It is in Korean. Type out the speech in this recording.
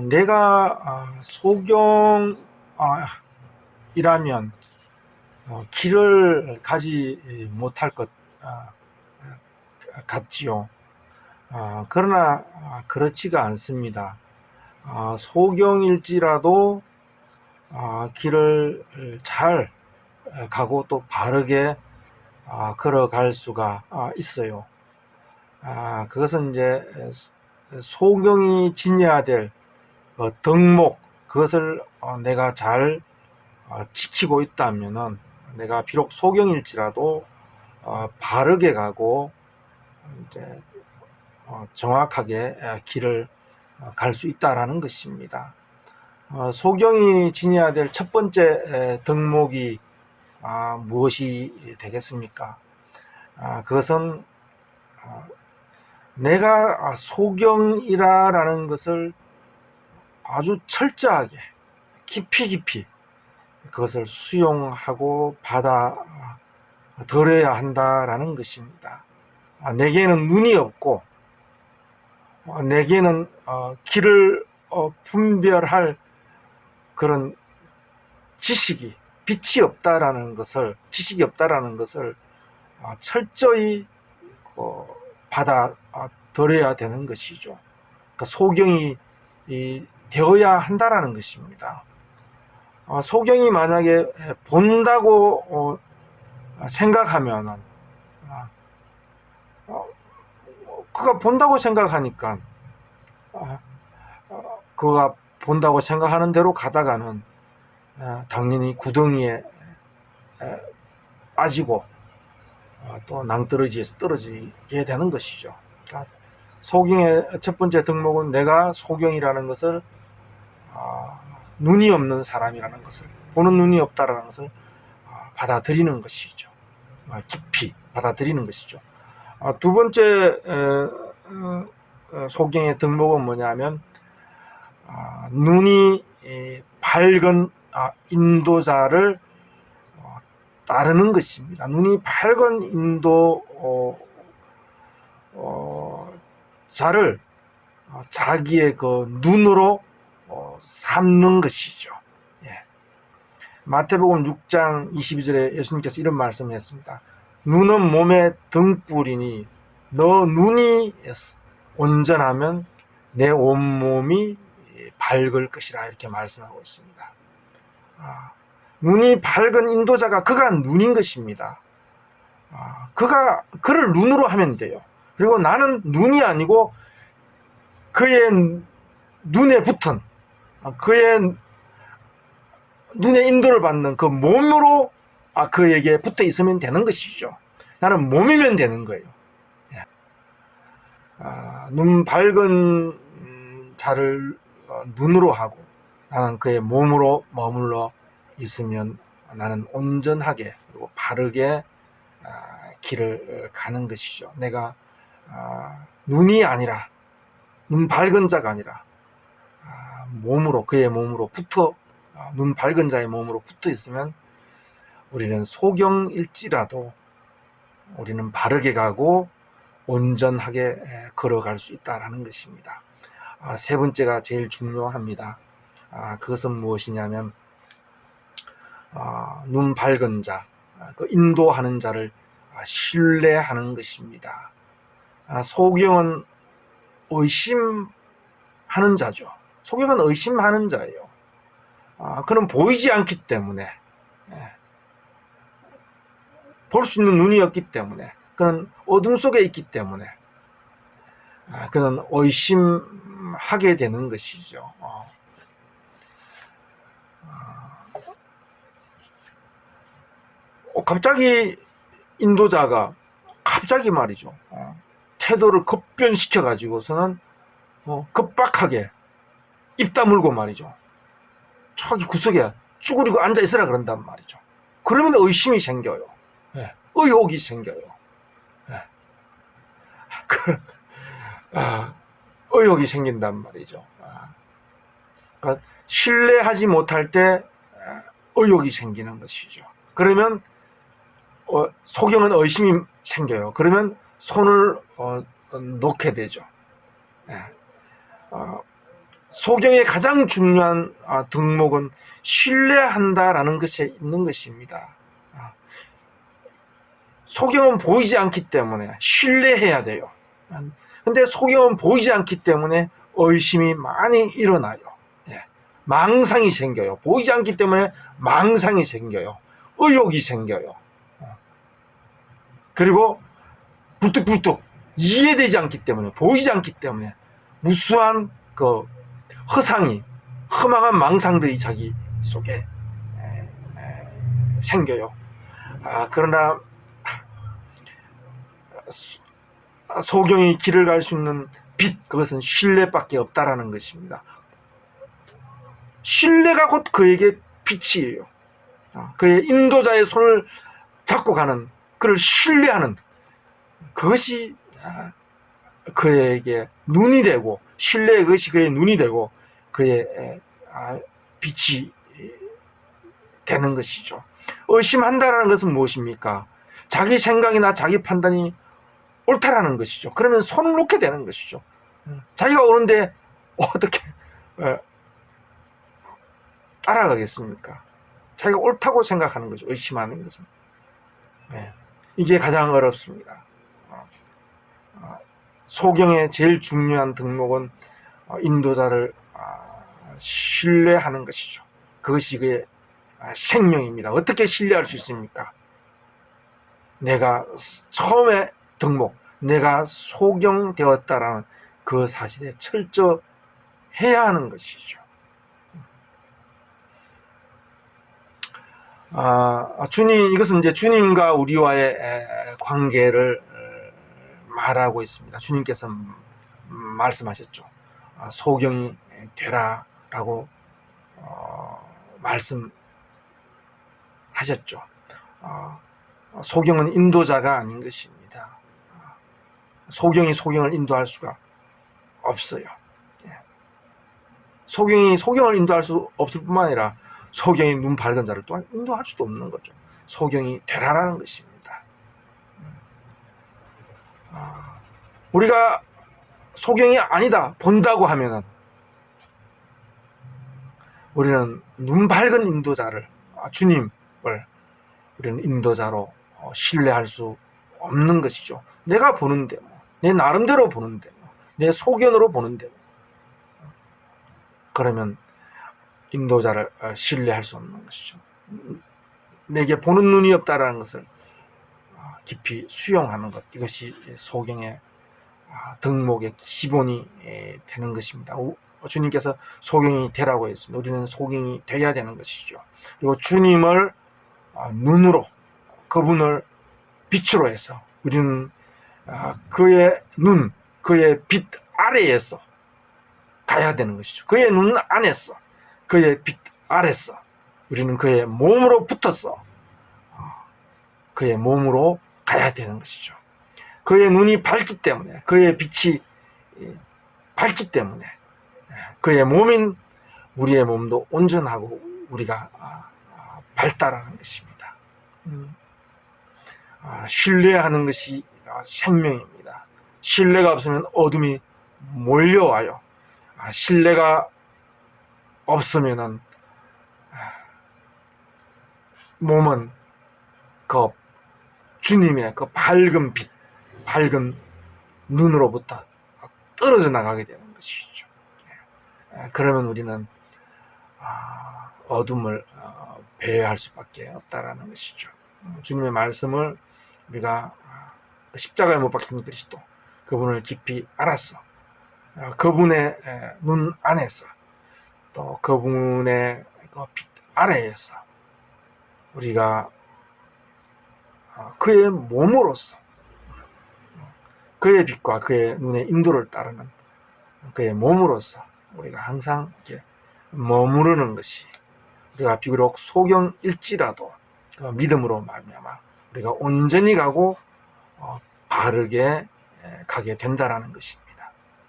내가 소경이라면 길을 가지 못할 것 같지요. 그러나 그렇지가 않습니다. 소경일지라도 길을 잘 가고 또 바르게 걸어갈 수가 있어요. 그것은 이제 소경이 지녀야 될 덕목, 그것을 내가 잘 지키고 있다면은 내가 비록 소경일지라도 바르게 가고 이제 정확하게 길을 갈 수 있다라는 것입니다. 소경이 지녀야 될 첫 번째 덕목이 무엇이 되겠습니까? 그것은 내가 소경이라는 것을 아주 철저하게 깊이 그것을 수용하고 받아들여야 한다라는 것입니다. 내게는 눈이 없고 내게는 길을 분별할 그런 빛이 없다라는 것을, 지식이 없다라는 것을 철저히 받아들여야 되는 것이죠. 그러니까 소경이 되어야 한다라는 것입니다. 소경이 만약에 본다고 생각하면은 그가 본다고 생각하니까 그가 본다고 생각하는 대로 가다가는 당연히 구덩이에 빠지고 또 낭떠러지에서 떨어지게 되는 것이죠. 그러니까 소경의 첫 번째 덕목은 내가 소경이라는 것을 눈이 없는 사람이라는 것을, 보는 눈이 없다라는 것을 받아들이는 것이죠. 깊이 받아들이는 것이죠. 두 번째 소경의 덕목은 뭐냐면 눈이 밝은 인도자를 따르는 것입니다. 눈이 밝은 인도자를 자기의 그 눈으로 삼는 것이죠. 마태복음 6장 22절에 예수님께서 이런 말씀을 했습니다. 눈은 몸의 등불이니 너 눈이 온전하면 내 온몸이 밝을 것이라, 이렇게 말씀하고 있습니다. 눈이 밝은 인도자가 그가 눈인 것입니다. 그를 눈으로 하면 돼요. 그리고 나는 눈이 아니고 그의 눈에 붙은, 그의 눈의 인도를 받는 그 몸으로 그에게 붙어 있으면 되는 것이죠. 나는 몸이면 되는 거예요. 눈 밝은 자를 눈으로 하고 나는 그의 몸으로 머물러 있으면 나는 온전하게 그리고 바르게 길을 가는 것이죠. 내가 눈이 아니라, 눈 밝은 자가 아니라 몸으로, 그의 몸으로 붙어, 눈 밝은 자의 몸으로 붙어 있으면 우리는 소경일지라도 우리는 바르게 가고 온전하게 걸어갈 수 있다는 것입니다. 세 번째가 제일 중요합니다. 그것은 무엇이냐면 눈 밝은 자, 그 인도하는 자를 신뢰하는 것입니다. 소경은 의심하는 자죠. 소경은 의심하는 자예요. 그는 보이지 않기 때문에, 볼 수 있는 눈이 없기 때문에, 그는 어둠 속에 있기 때문에 그는 의심하게 되는 것이죠. 갑자기 인도자가 갑자기 말이죠, 태도를 급변시켜 가지고서는 급박하게 입 다물고 말이죠, 저기 구석에 쭈그리고 앉아 있으라 그런단 말이죠. 그러면 의심이 생겨요. 의혹이 생겨요. 의혹이 생긴단 말이죠. 그러니까 신뢰하지 못할 때 의혹이 생기는 것이죠. 그러면 소경은 의심이 생겨요. 그러면 손을 놓게 되죠. 소경의 가장 중요한 덕목은 신뢰한다라는 것에 있는 것입니다. 소경은 보이지 않기 때문에 신뢰해야 돼요. 근데 소경은 보이지 않기 때문에 의심이 많이 일어나요. 망상이 생겨요. 보이지 않기 때문에 망상이 생겨요. 의욕이 생겨요. 그리고 불뚝불뚝 이해되지 않기 때문에, 보이지 않기 때문에 무수한 그 허망한 망상들이 자기 속에 생겨요. 그러나 소경이 길을 갈 수 있는 빛, 그것은 신뢰밖에 없다라는 것입니다. 신뢰가 곧 그에게 빛이에요. 그의 인도자의 손을 잡고 가는, 그를 신뢰하는 그것이 그에게 눈이 되고, 신뢰의 그것이 그의 눈이 되고 그의 빛이 되는 것이죠. 의심한다라는 것은 무엇입니까? 자기 생각이나 자기 판단이 옳다라는 것이죠. 그러면 손을 놓게 되는 것이죠. 자기가 오는데 어떻게 따라가겠습니까? 자기가 옳다고 생각하는 거죠. 의심하는 것은. 이게 가장 어렵습니다. 소경의 제일 중요한 덕목은 인도자를 신뢰하는 것이죠. 그것이 그의 생명입니다. 어떻게 신뢰할 수 있습니까? 내가 처음에 덕목, 내가 소경되었다라는 그 사실에 철저해야 하는 것이죠. 주님, 이것은 이제 주님과 우리와의 관계를 말하고 있습니다. 주님께서 말씀하셨죠. 소경이 되라라고 말씀하셨죠. 소경은 인도자가 아닌 것입니다. 소경이 소경을 인도할 수가 없어요. 소경이 소경을 인도할 수 없을 뿐만 아니라 소경이 눈 밝은 자를 또한 인도할 수도 없는 거죠. 소경이 되라라는 것입니다. 우리가 소경이 아니다 본다고 하면은 우리는 눈 밝은 인도자를, 주님을 우리는 인도자로 신뢰할 수 없는 것이죠. 내가 보는데 내 나름대로 보는데 내 소견으로 보는데 그러면 인도자를 신뢰할 수 없는 것이죠. 내게 보는 눈이 없다라는 것을 깊이 수용하는 것, 이것이 소경의 덕목의 기본이 되는 것입니다. 주님께서 소경이 되라고 했습니다. 우리는 소경이 되어야 되는 것이죠. 그리고 주님을 눈으로, 그분을 빛으로 해서 우리는 그의 눈, 그의 빛 아래에서 가야 되는 것이죠. 그의 눈 안에서, 그의 빛 아래서 우리는 그의 몸으로 붙어서 그의 몸으로 가야 되는 것이죠. 그의 눈이 밝기 때문에, 그의 빛이 밝기 때문에 그의 몸인 우리의 몸도 온전하고 우리가 발달하는 것입니다. 신뢰하는 것이 생명입니다. 신뢰가 없으면 어둠이 몰려와요. 신뢰가 없으면은 몸은 그 주님의 그 밝은 빛, 밝은 눈으로부터 떨어져 나가게 되는 것이죠. 그러면 우리는 어둠을 배회할 수밖에 없다라는 것이죠. 주님의 말씀을 우리가 십자가에 못 박힌 그리스도, 그분을 깊이 알아서 그분의 눈 안에서 또 그분의 그 빛 아래에서 우리가 그의 몸으로서 그의 빛과 그의 눈의 인도를 따르는 그의 몸으로서 우리가 항상 이렇게 머무르는 것이, 우리가 비록 소경일지라도 그 믿음으로 말미암아 우리가 온전히 가고 바르게 가게 된다라는 것입니다.